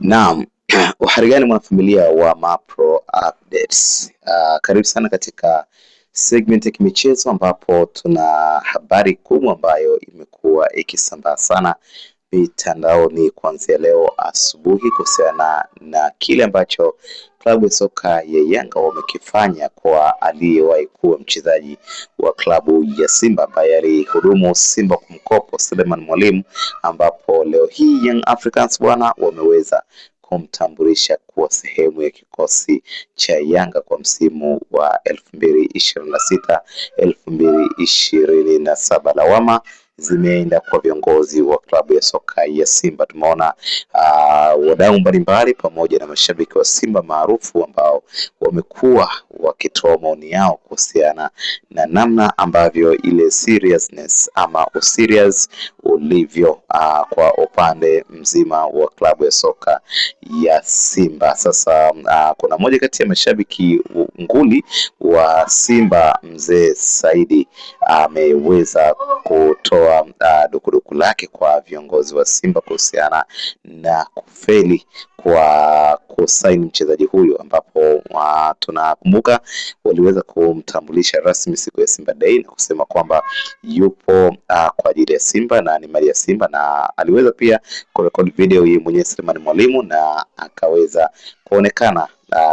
Naam, uhari gani mwanafamilia wa Mapro Updates. Karibu sana katika segment ya kimichezo ambapo tuna habari kubwa ambayo imekuwa ikisambaa sana mitandaoni kuanzia leo asubuhi kuhusiana na kile ambacho klabu ya soka ya Yanga wamekifanya kwa aliyewahi kuwa mchezaji wa klabu ya Simba ambaye alihudumu Simba kwa mkopo, Suleiman Mwalimu, ambapo leo hii Young Africans bwana wameweza kumtambulisha kuwa sehemu ya kikosi cha Yanga kwa msimu wa 2026-2027. Lawama zimeenda kwa viongozi wa klabu ya soka ya Simba. Tumeona wadau mbalimbali pamoja na mashabiki wa Simba maarufu ambao wamekuwa wakitoa maoni yao kuhusiana na namna ambavyo ile seriousness ama userious ulivyo kwa upande mzima wa klabu ya soka ya Simba. Sasa kuna moja kati ya mashabiki nguli wa Simba, mzee Saidi, ameweza kutoa dukuduku lake kwa viongozi wa Simba kuhusiana na kufeli kwa kusaini mchezaji huyo, ambapo tunakumbuka waliweza kumtambulisha rasmi siku ya Simba Day na kusema kwamba yupo kwa ajili ya Simba na ni mali ya Simba, na aliweza pia kurekodi video yeye mwenyewe Suleiman Mwalimu na akaweza kuonekana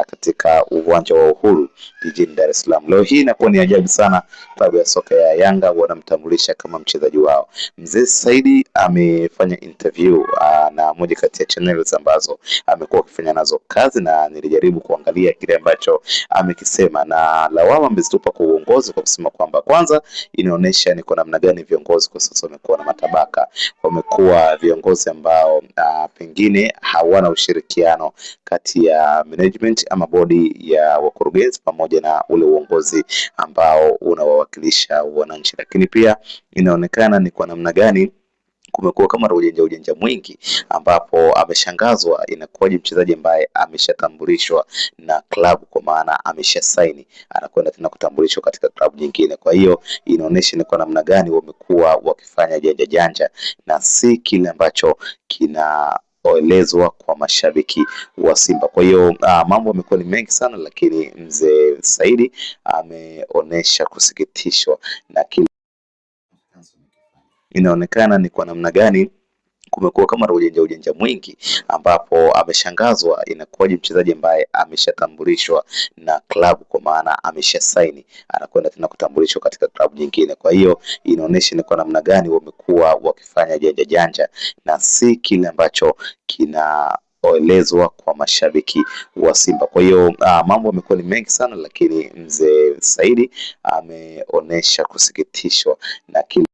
katika uwanja wa Uhuru jijini Dar es Salaam. Leo hii inakuwa ni ajabu sana, klabu ya soka ya Yanga wanamtambulisha kama mchezaji wao. Mzee Saidi amefanya interview na moja kati ya channels ambazo amekuwa akifanya nazo kazi, na nilijaribu kuangalia kile ambacho amekisema, na lawama amezitupa kwa uongozi kwa kusema kwamba kwanza inaonyesha ni kwa namna gani viongozi kwa sasa wamekuwa na matabaka, wamekuwa viongozi ambao pengine hawana ushirikiano kati ya management ama bodi ya wakurugenzi pamoja na ule uongozi ambao unawawakilisha wananchi. Lakini pia inaonekana ni kwa namna gani kumekuwa kama ujanja mwingi, ambapo ameshangazwa inakuwaje mchezaji ambaye ameshatambulishwa na klabu, kwa maana ameshasaini, anakwenda tena kutambulishwa katika klabu nyingine. Kwa hiyo inaonyesha ni kwa namna gani wamekuwa wakifanya janja na si kile ambacho kinaelezwa kwa mashabiki wa Simba. Kwa hiyo mambo yamekuwa ni mengi sana, lakini mzee Saidi ameonyesha kusikitishwa na kile inaonekana ni kwa namna gani kumekuwa kama ujanja mwingi, ambapo ameshangazwa inakuwaje mchezaji ambaye ameshatambulishwa na klabu, kwa maana ameshasaini, anakwenda tena kutambulishwa katika klabu nyingine. Kwa hiyo inaonyesha ni kwa namna gani wamekuwa wakifanya janja na si kile ambacho kinaelezwa kwa mashabiki wa Simba. Kwa hiyo mambo yamekuwa ni mengi sana, lakini mzee Saidi ameonyesha kusikitishwa na kile